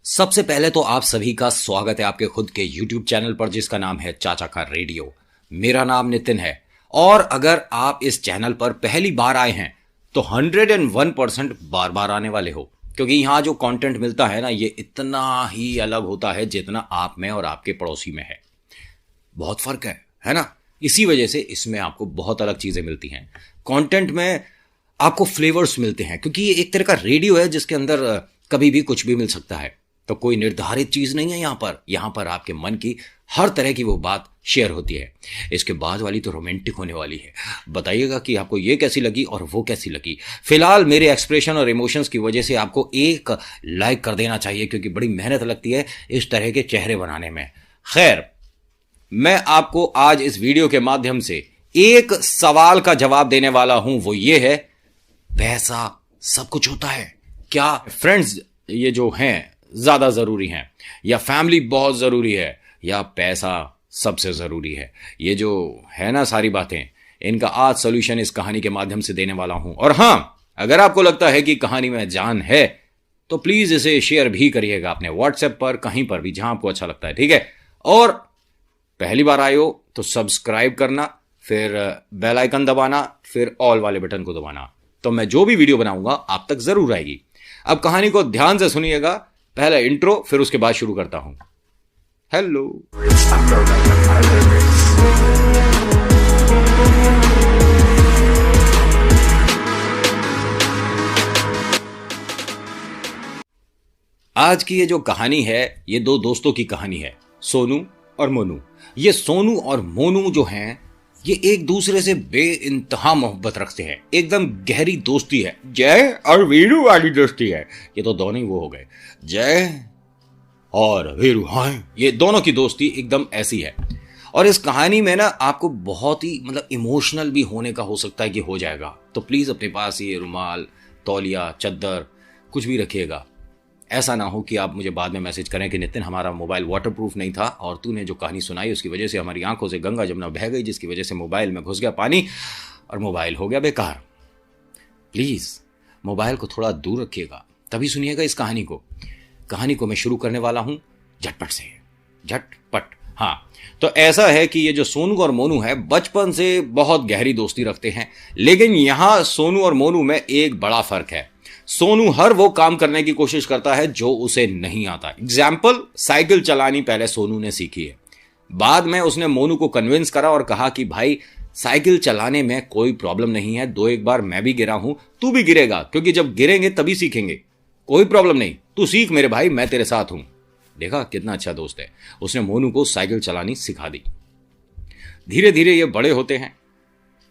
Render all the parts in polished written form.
सबसे पहले तो आप सभी का स्वागत है आपके खुद के YouTube चैनल पर जिसका नाम है चाचा का रेडियो। मेरा नाम नितिन है और अगर आप इस चैनल पर पहली बार आए हैं तो 101% बार बार आने वाले हो, क्योंकि यहाँ जो कंटेंट मिलता है ना ये इतना ही अलग होता है जितना आप में और आपके पड़ोसी में है। बहुत फर्क है ना। इसी वजह से इसमें आपको बहुत अलग चीजें मिलती हैं। कंटेंट में आपको फ्लेवर्स मिलते हैं, क्योंकि ये एक तरह का रेडियो है जिसके अंदर कभी भी कुछ भी मिल सकता है। तो कोई निर्धारित चीज नहीं है यहाँ पर आपके मन की हर तरह की वो बात शेयर होती है। इसके बाद वाली तो रोमांटिक होने वाली है। बताइएगा कि आपको ये कैसी लगी और वो कैसी लगी। फिलहाल मेरे एक्सप्रेशन और इमोशंस की वजह से आपको एक लाइक कर देना चाहिए, क्योंकि बड़ी मेहनत लगती है इस तरह के चेहरे बनाने में। खैर, मैं आपको आज इस वीडियो के माध्यम से एक सवाल का जवाब देने वाला हूं। वो ये है, पैसा सब कुछ होता है क्या? फ्रेंड्स ये जो हैं ज्यादा जरूरी हैं, या फैमिली बहुत जरूरी है, या पैसा सबसे जरूरी है? ये जो है ना सारी बातें, इनका आज सॉल्यूशन इस कहानी के माध्यम से देने वाला हूं। और हां, अगर आपको लगता है कि कहानी में जान है तो प्लीज इसे शेयर भी करिएगा अपने व्हाट्सएप पर, कहीं पर भी जहां आपको अच्छा लगता है, ठीक है। और पहली बार आए हो तो सब्सक्राइब करना, फिर बेल आइकन दबाना, फिर ऑल वाले बटन को दबाना, तो मैं जो भी वीडियो बनाऊंगा आप तक जरूर आएगी। अब कहानी को ध्यान से सुनिएगा। पहले इंट्रो, फिर उसके बाद शुरू करता हूं। हेलो। आज की ये जो कहानी है ये दो दोस्तों की कहानी है, सोनू और मोनू। ये सोनू और मोनू जो हैं ये एक दूसरे से बेइंतहा मोहब्बत रखते हैं। एकदम गहरी दोस्ती है, जय और वीरू वाली दोस्ती है। ये तो दोनों ही वो हो गए, जय और वीरू। हाँ, ये दोनों की दोस्ती एकदम ऐसी है। और इस कहानी में ना आपको बहुत ही इमोशनल भी होने का हो सकता है कि हो जाएगा। तो प्लीज अपने पास ये रुमाल, तौलिया, चद्दर कुछ भी रखिएगा। ऐसा ना हो कि आप मुझे बाद में मैसेज करें कि नितिन हमारा मोबाइल वाटरप्रूफ नहीं था और तूने जो कहानी सुनाई उसकी वजह से हमारी आंखों से गंगा जमुना बह गई, जिसकी वजह से मोबाइल में घुस गया पानी और मोबाइल हो गया बेकार। प्लीज मोबाइल को थोड़ा दूर रखिएगा, तभी सुनिएगा इस कहानी को। कहानी को मैं शुरू करने वाला हूं झटपट से, झटपट। हाँ, तो ऐसा है कि ये जो सोनू और मोनू है बचपन से बहुत गहरी दोस्ती रखते हैं, लेकिन यहां सोनू और मोनू में एक बड़ा फर्क है। सोनू हर वो काम करने की कोशिश करता है जो उसे नहीं आता। एग्जाम्पल, साइकिल चलानी पहले सोनू ने सीखी है, बाद में उसने मोनू को कन्विंस करा और कहा कि भाई साइकिल चलाने में कोई प्रॉब्लम नहीं है, दो एक बार मैं भी गिरा हूं, तू भी गिरेगा, क्योंकि जब गिरेंगे तभी सीखेंगे। कोई प्रॉब्लम नहीं, तू सीख मेरे भाई, मैं तेरे साथ हूं। देखा कितना अच्छा दोस्त है। उसने मोनू को साइकिल चलानी सिखा दी। धीरे धीरे ये बड़े होते हैं।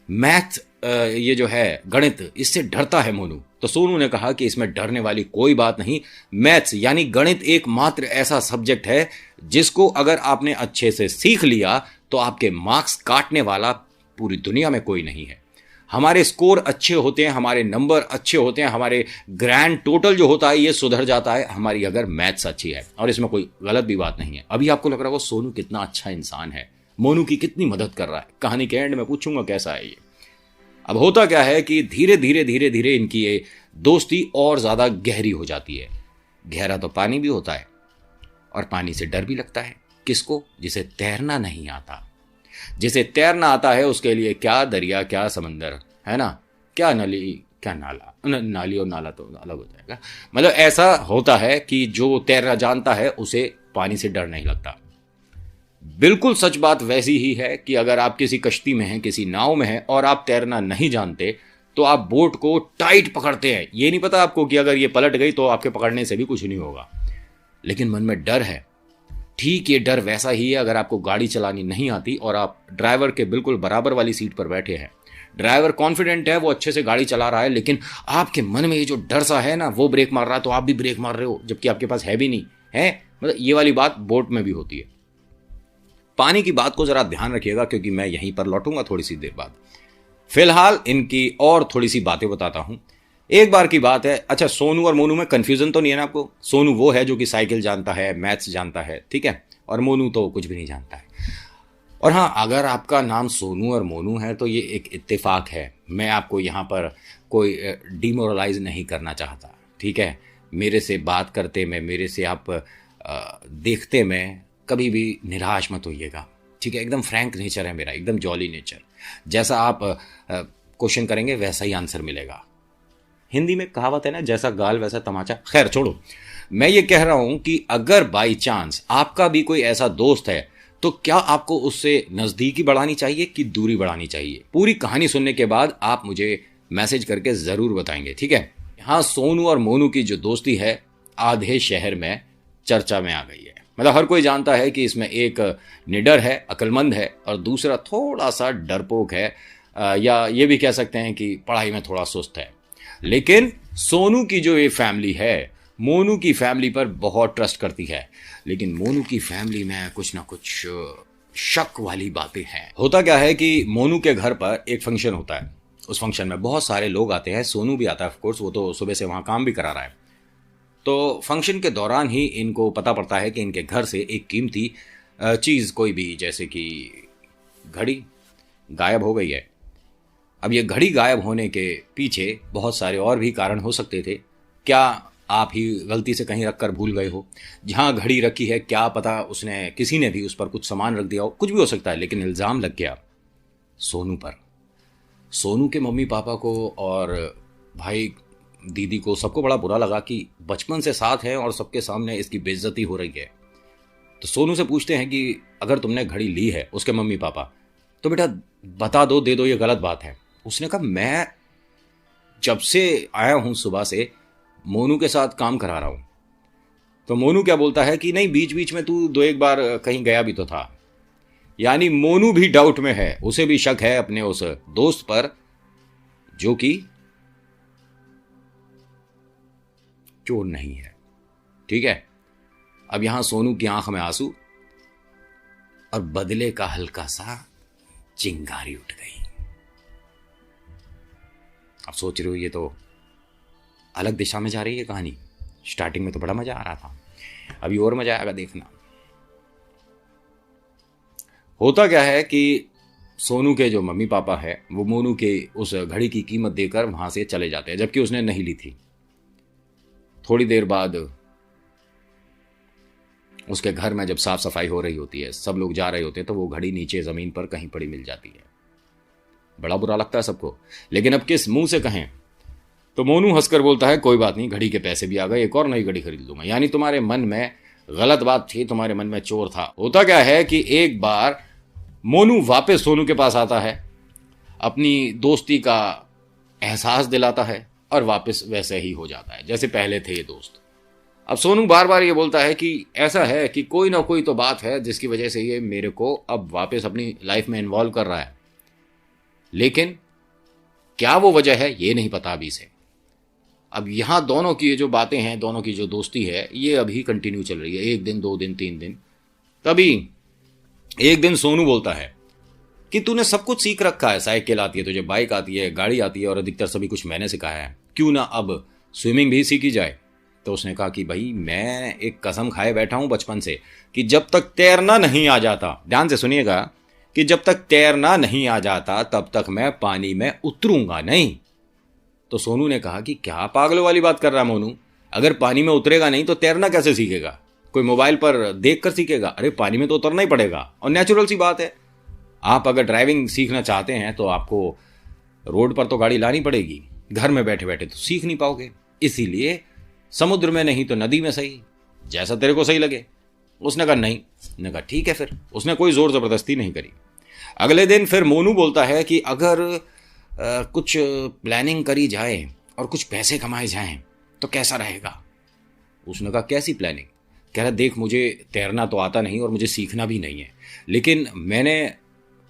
मैथ, ये जो है गणित, इससे डरता है मोनू। तो सोनू ने कहा कि इसमें डरने वाली कोई बात नहीं। मैथ्स यानी गणित एकमात्र ऐसा सब्जेक्ट है जिसको अगर आपने अच्छे से सीख लिया तो आपके मार्क्स काटने वाला पूरी दुनिया में कोई नहीं है। हमारे स्कोर अच्छे होते हैं, हमारे नंबर अच्छे होते हैं, हमारे ग्रैंड टोटल जो होता है ये सुधर जाता है हमारी अगर मैथ्स अच्छी है, और इसमें कोई गलत भी बात नहीं है। अभी आपको लग रहा होगा सोनू कितना अच्छा इंसान है, मोनू की कितनी मदद कर रहा है। कहानी के एंड में पूछूंगा कैसा है ये। अब होता क्या है कि धीरे धीरे इनकी ये दोस्ती और ज्यादा गहरी हो जाती है। गहरा तो पानी भी होता है और पानी से डर भी लगता है। किसको? जिसे तैरना नहीं आता। जिसे तैरना आता है उसके लिए क्या दरिया क्या समंदर, है ना, क्या नली क्या नाला। नाली और नाला तो अलग हो जाएगा। मतलब ऐसा होता है कि जो तैरना जानता है उसे पानी से डर नहीं लगता। बिल्कुल सच बात वैसी ही है कि अगर आप किसी कश्ती में हैं, किसी नाव में हैं और आप तैरना नहीं जानते तो आप बोट को टाइट पकड़ते हैं। ये नहीं पता आपको कि अगर ये पलट गई तो आपके पकड़ने से भी कुछ नहीं होगा, लेकिन मन में डर है। ठीक ये डर वैसा ही है अगर आपको गाड़ी चलानी नहीं आती और आप ड्राइवर के बिल्कुल बराबर वाली सीट पर बैठे हैं। ड्राइवर कॉन्फिडेंट है, वो अच्छे से गाड़ी चला रहा है, लेकिन आपके मन में ये जो डर सा है ना, वो ब्रेक मार रहा है तो आप भी ब्रेक मार रहे हो, जबकि आपके पास है भी नहीं है। मतलब ये वाली बात बोट में भी होती है। पानी की बात को जरा ध्यान रखिएगा, क्योंकि मैं यहीं पर लौटूंगा थोड़ी सी देर बाद। फिलहाल इनकी और थोड़ी सी बातें बताता हूं। एक बार की बात है, अच्छा सोनू और मोनू में कंफ्यूजन तो नहीं है ना आपको? सोनू वो है जो कि साइकिल जानता है, मैथ्स जानता है, ठीक है, और मोनू तो कुछ भी नहीं जानता है। और हाँ, अगर आपका नाम सोनू और मोनू है तो ये एक इत्तेफाक है। मैं आपको यहाँ पर कोई डिमोरलाइज नहीं करना चाहता, ठीक है। मेरे से बात करते में, मेरे से आप देखते में कभी भी निराश मत होइएगा, ठीक है। एकदम फ्रैंक नेचर है मेरा, एकदम जॉली नेचर। जैसा आप क्वेश्चन करेंगे वैसा ही आंसर मिलेगा। हिंदी में कहावत है ना, जैसा गाल वैसा तमाचा। खैर छोड़ो, मैं ये कह रहा हूं कि अगर बाई चांस आपका भी कोई ऐसा दोस्त है तो क्या आपको उससे नजदीकी बढ़ानी चाहिए कि दूरी बढ़ानी चाहिए? पूरी कहानी सुनने के बाद आप मुझे मैसेज करके जरूर बताएंगे, ठीक है। यहाँ सोनू और मोनू की जो दोस्ती है आधे शहर में चर्चा में आ गई है। मतलब हर कोई जानता है कि इसमें एक निडर है, अक्लमंद है, और दूसरा थोड़ा सा डरपोक है, या ये भी कह सकते हैं कि पढ़ाई में थोड़ा सुस्त है। लेकिन सोनू की जो ये फैमिली है मोनू की फैमिली पर बहुत ट्रस्ट करती है, लेकिन मोनू की फैमिली में कुछ ना कुछ शक वाली बातें हैं। होता क्या है कि मोनू के घर पर एक फंक्शन होता है, उस फंक्शन में बहुत सारे लोग आते हैं, सोनू भी आता है ऑफ कोर्स, वो तो सुबह से वहां काम भी करा रहा है। तो फंक्शन के दौरान ही इनको पता पड़ता है कि इनके घर से एक कीमती चीज़, कोई भी जैसे कि घड़ी, गायब हो गई है। अब ये घड़ी गायब होने के पीछे बहुत सारे और भी कारण हो सकते थे। क्या आप ही गलती से कहीं रख कर भूल गए हो? जहां घड़ी रखी है क्या पता उसने, किसी ने भी उस पर कुछ सामान रख दिया हो, कुछ भी हो सकता है। लेकिन इल्ज़ाम लग गया सोनू पर। सोनू के मम्मी पापा को और भाई दीदी को, सबको बड़ा बुरा लगा कि बचपन से साथ है और सबके सामने इसकी बेइज्जती हो रही है। तो सोनू से पूछते हैं कि अगर तुमने घड़ी ली है, उसके मम्मी पापा, तो बेटा बता दो, दे दो, ये गलत बात है। उसने कहा मैं जब से आया हूं सुबह से मोनू के साथ काम करा रहा हूं। तो मोनू क्या बोलता है कि नहीं, बीच बीच में तू दो एक बार कहीं गया भी तो था। यानी मोनू भी डाउट में है, उसे भी शक है अपने उस दोस्त पर जो कि चोर नहीं है, ठीक है। अब यहां सोनू की आंख में आंसू और बदले का हल्का सा चिंगारी उठ गई। अब सोच रहे हो ये तो अलग दिशा में जा रही है कहानी। स्टार्टिंग में तो बड़ा मजा आ रहा था, अभी और मजा आएगा देखना। होता क्या है कि सोनू के जो मम्मी पापा है वो मोनू के उस घड़ी की कीमत देकर वहां से चले जाते हैं, जबकि उसने नहीं ली थी। थोड़ी देर बाद उसके घर में जब साफ सफाई हो रही होती है, सब लोग जा रहे होते हैं, तो वो घड़ी नीचे जमीन पर कहीं पड़ी मिल जाती है। बड़ा बुरा लगता है सबको, लेकिन अब किस मुंह से कहें। तो मोनू हंसकर बोलता है कोई बात नहीं, घड़ी के पैसे भी आ गए, एक और नई घड़ी खरीद लूंगा। यानी तुम्हारे मन में गलत बात थी, तुम्हारे मन में चोर था। होता क्या है कि एक बार मोनू वापस सोनू के पास आता है, अपनी दोस्ती का एहसास दिलाता है और वापस वैसे ही हो जाता है जैसे पहले थे ये दोस्त। अब सोनू बार बार ये बोलता है कि ऐसा है कि कोई ना कोई तो बात है जिसकी वजह से ये मेरे को अब वापस अपनी लाइफ में इन्वॉल्व कर रहा है, लेकिन क्या वो वजह है ये नहीं पता अभी से। अब यहां दोनों की जो बातें हैं, दोनों की जो दोस्ती है, ये अभी कंटिन्यू चल रही है, 1 दिन 2 दिन 3 दिन। तभी एक दिन सोनू बोलता है कि तूने सब कुछ सीख रखा है, साइकिल आती है तुझे, बाइक आती है, गाड़ी आती है, और अधिकतर सभी कुछ मैंने सिखाया है, क्यों ना अब स्विमिंग भी सीखी जाए। तो उसने कहा कि भाई मैं एक कसम खाए बैठा हूं बचपन से कि जब तक तैरना नहीं आ जाता, ध्यान से सुनिएगा, कि जब तक तैरना नहीं आ जाता तब तक मैं पानी में उतरूंगा नहीं। तो सोनू ने कहा कि क्या पागलों वाली बात कर रहा है मोनू, अगर पानी में उतरेगा नहीं तो तैरना कैसे सीखेगा? कोई मोबाइल पर देख कर सीखेगा? अरे पानी में तो उतरना ही पड़ेगा, और नेचुरल सी बात है। आप अगर ड्राइविंग सीखना चाहते हैं तो आपको रोड पर तो गाड़ी लानी पड़ेगी, घर में बैठे बैठे तो सीख नहीं पाओगे। इसीलिए समुद्र में नहीं तो नदी में सही, जैसा तेरे को सही लगे। उसने कहा नहीं। ने कहा ठीक है फिर। उसने कोई जोर जबरदस्ती नहीं करी। अगले दिन फिर मोनू बोलता है कि अगर कुछ प्लानिंग करी जाए और कुछ पैसे कमाए जाएं तो कैसा रहेगा। उसने कहा कैसी प्लानिंग? कह रहा देख मुझे तैरना तो आता नहीं और मुझे सीखना भी नहीं है, लेकिन मैंने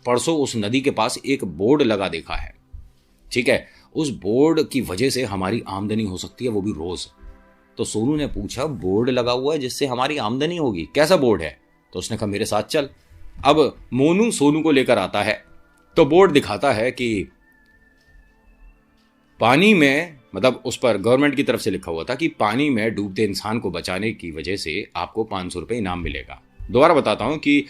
परसों उस नदी के पास एक बोर्ड लगा देखा है, ठीक है, उस बोर्ड की वजह से हमारी आमदनी हो सकती है, वो भी रोज। तो सोनू ने पूछा बोर्ड लगा हुआ है जिससे हमारी आमदनी होगी, कैसा बोर्ड है? तो उसने कहा मेरे साथ चल। अब मोनू सोनू को लेकर आता है तो बोर्ड दिखाता है कि पानी में, मतलब उस पर गवर्नमेंट की तरफ से लिखा हुआ था कि पानी में डूबते इंसान को बचाने की वजह से आपको 500 रुपये इनाम मिलेगा। दोबारा बताता हूं कि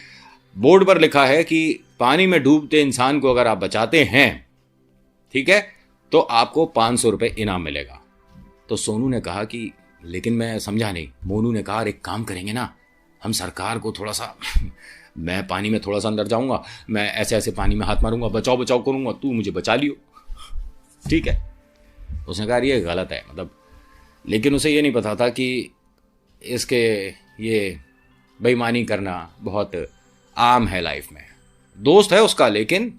बोर्ड पर लिखा है कि पानी में डूबते इंसान को अगर आप बचाते हैं, ठीक है, तो आपको 500 रुपये इनाम मिलेगा। तो सोनू ने कहा कि लेकिन मैं समझा नहीं। मोनू ने कहा, एक काम करेंगे ना, हम सरकार को थोड़ा सा मैं पानी में थोड़ा सा अंदर जाऊंगा, मैं ऐसे ऐसे पानी में हाथ मारूंगा, बचाओ बचाओ करूंगा, तू मुझे बचा लियो, ठीक है। उसने कहा ये गलत है, मतलब, लेकिन उसे ये नहीं पता था कि इसके ये बेईमानी करना बहुत आम है लाइफ में। दोस्त है उसका, लेकिन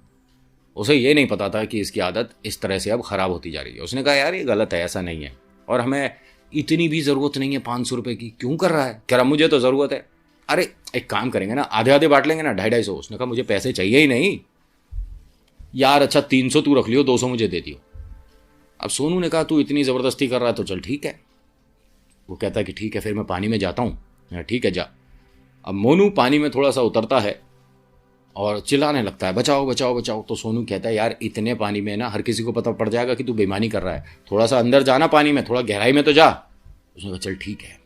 उसे ये नहीं पता था कि इसकी आदत इस तरह से अब खराब होती जा रही है। उसने कहा यार ये गलत है, ऐसा नहीं है, और हमें इतनी भी ज़रूरत नहीं है 500 रुपये की, क्यों कर रहा है? कह रहा मुझे तो ज़रूरत है। अरे एक काम करेंगे ना, आधे आधे बांट लेंगे ना, 250-250। उसने कहा मुझे पैसे चाहिए ही नहीं यार, अच्छा 300 तू रख लियो, 200 मुझे दे दियो। अब सोनू ने कहा तू इतनी ज़बरदस्ती कर रहा है तो चल ठीक है। वो कहता है कि ठीक है फिर मैं पानी में जाता हूँ। ठीक है जा। अब मोनू पानी में थोड़ा सा उतरता है और चिल्लाने लगता है बचाओ बचाओ बचाओ। तो सोनू कहता है यार इतने पानी में ना हर किसी को पता पड़ जाएगा कि तू बेईमानी कर रहा है, थोड़ा सा अंदर जाना पानी में, थोड़ा गहराई में तो जा। उसने कहा चल ठीक है।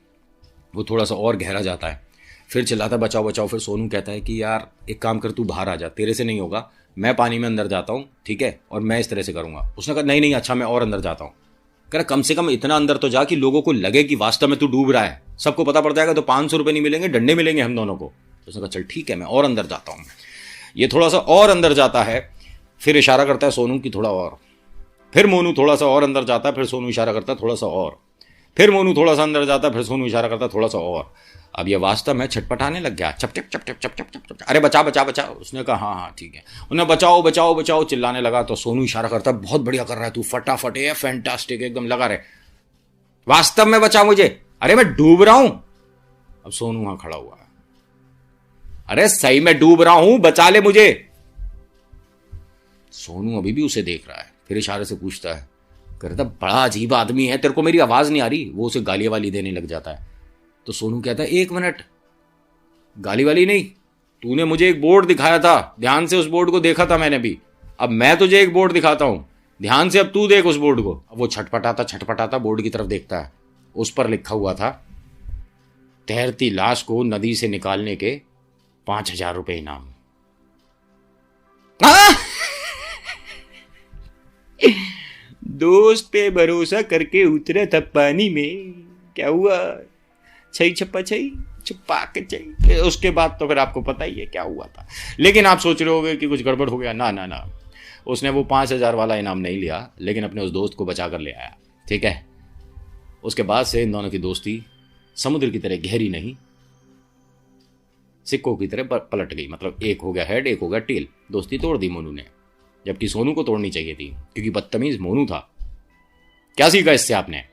वो थोड़ा सा और गहरा जाता है, फिर चिल्लाता है बचाओ बचाओ। फिर सोनू कहता है कि यार एक काम कर, तू बाहर आ जा, तेरे से नहीं होगा, मैं पानी में अंदर जाता हूँ, ठीक है, और मैं इस तरह से करूँगा। उसने कहा नहीं नहीं अच्छा मैं और अंदर जाता हूँ। कह रहा कम से कम इतना अंदर तो जा कि लोगों को लगे कि वास्तव में तू डूब रहा है, सबको पता पड़ जाएगा तो 500 रुपये नहीं मिलेंगे, डंडे मिलेंगे हम दोनों को। उसने कहा चल ठीक है मैं और अंदर जाता हूँ। ये थोड़ा सा और अंदर जाता है, फिर इशारा करता है सोनू की थोड़ा और, फिर मोनू थोड़ा सा और अंदर जाता है, फिर सोनू इशारा करता है थोड़ा सा और, फिर मोनू थोड़ा सा अंदर जाता है, फिर सोनू इशारा करता है थोड़ा सा और। अब ये वास्तव में छटपटाने लग गया, चप चप चप चप चप चप चप, अरे बचा बचा बचा। उसने कहा हाँ हाँ ठीक है। उन्हें बचाओ बचाओ बचाओ चिल्लाने लगा। तो सोनू इशारा करता है बहुत बढ़िया कर रहा है तू, फटाफट है, फैंटास्टिक, एकदम लगा रहे, वास्तव में बचा मुझे, अरे मैं डूब रहा हूं। अब सोनू वहां खड़ा हुआ है, अरे सही में डूब रहा हूं, बचा ले मुझे। सोनू अभी भी उसे देख रहा है, फिर इशारे से पूछता है, कहता बड़ा अजीब आदमी है, तेरे को मेरी आवाज नहीं आ रही। वो उसे गाली वाली देने लग जाता है। तो सोनू कहता है 1 मिनट, गाली वाली नहीं, तूने मुझे एक बोर्ड दिखाया था, ध्यान से उस बोर्ड को देखा था मैंने भी, अब मैं तुझे एक बोर्ड दिखाता हूं, ध्यान से अब तू देख उस बोर्ड को। अब वो छटपटाता बोर्ड की तरफ देखता है, उस पर लिखा हुआ था तैरती लाश को नदी से निकालने के 5000 रुपये इनाम। दोस्त पे भरोसा करके उतरा था पानी में, क्या हुआ, छई छप्पा छई छुपा के छई। उसके बाद तो फिर आपको पता ही है क्या हुआ था। लेकिन आप सोच रहे होगे कि कुछ गड़बड़ हो गया, ना ना ना, उसने वो 5000 वाला इनाम नहीं लिया, लेकिन अपने उस दोस्त को बचा कर ले आया, ठीक है। उसके बाद से इन दोनों की दोस्ती समुद्र की तरह गहरी नहीं, सिक्कों की तरह पलट गई। मतलब एक हो गया हेड, एक हो गया टेल। दोस्ती तोड़ दी मोनू ने, जबकि सोनू को तोड़नी चाहिए थी, क्योंकि बदतमीज मोनू था। क्या सीखा इससे आपने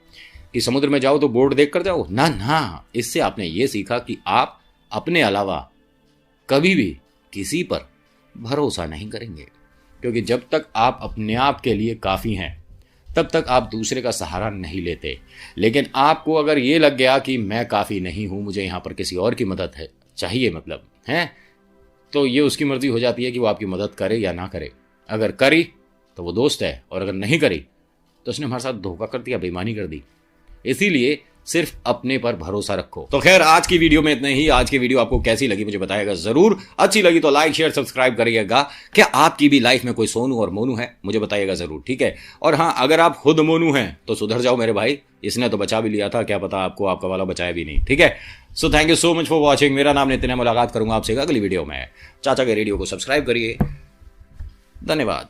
कि समुद्र में जाओ तो बोर्ड देख कर जाओ? ना ना, इससे आपने ये सीखा कि आप अपने अलावा कभी भी किसी पर भरोसा नहीं करेंगे, क्योंकि जब तक आप अपने आप के लिए काफ़ी हैं तब तक आप दूसरे का सहारा नहीं लेते। लेकिन आपको अगर ये लग गया कि मैं काफ़ी नहीं हूँ, मुझे यहाँ पर किसी और की मदद है चाहिए, मतलब है, तो ये उसकी मर्जी हो जाती है कि वो आपकी मदद करे या ना करे। अगर करी तो वो दोस्त है, और अगर नहीं करी तो उसने हमारे साथ धोखा कर दिया, बेईमानी कर दी। इसीलिए सिर्फ अपने पर भरोसा रखो। तो खैर आज की वीडियो में इतना ही। आज की वीडियो आपको कैसी लगी मुझे बताइएगा जरूर। अच्छी लगी तो लाइक शेयर सब्सक्राइब करिएगा। क्या आपकी भी लाइफ में कोई सोनू और मोनू है? मुझे बताइएगा जरूर, ठीक है। और हाँ, अगर आप खुद मोनू हैं तो सुधर जाओ मेरे भाई, इसने तो बचा भी लिया था, क्या पता आपको आपका वाला बचाया भी नहीं, ठीक है। So thank you so much for watching. मेरा नाम नितिन है, मुलाकात करूंगा आपसे अगली वीडियो में। चाचा के रेडियो को सब्सक्राइब करिए। धन्यवाद।